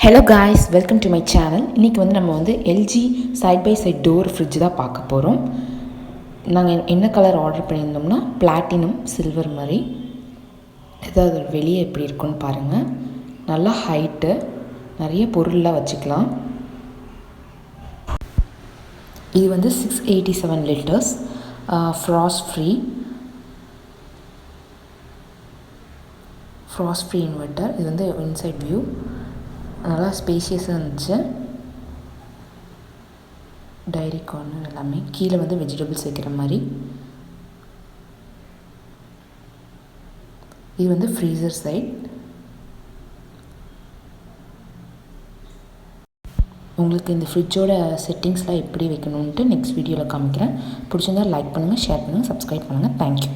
Hello guys, welcome to my channel. இன்றைக்கி நம்ம LG side by side door fridge தான் பார்க்க போகிறோம். நாங்கள் என்ன கலர் ஆர்டர் பண்ணியிருந்தோம்னா பிளாட்டினம் சில்வர் மாதிரி. ஏதாவது வெளியே எப்படி இருக்குன்னு பாருங்கள். நல்லா ஹைட்டு, நிறைய பொருள்லாம் வச்சுக்கலாம். இது 687 லிட்டர்ஸ், ஃப்ராஸ்ட் ஃப்ரீ இன்வெர்ட்டர். இது இன்சைட் வியூ, நல்லா ஸ்பேஷியஸாக இருந்துச்சு. டைரி கார்னர் எல்லாமே, கீழே வெஜிடபிள்ஸ் வைக்கிற மாதிரி. இது ஃப்ரீசர் சைட். உங்களுக்கு இந்த ஃப்ரிட்ஜோட செட்டிங்ஸ்லாம் எப்படி வைக்கணுன்ட்டு நெக்ஸ்ட் வீடியோவில் காமிக்கிறேன். பிடிச்சிருந்தால் லைக் பண்ணுங்கள், ஷேர் பண்ணுங்கள், சப்ஸ்கிரைப் பண்ணுங்கள். தேங்க்யூ.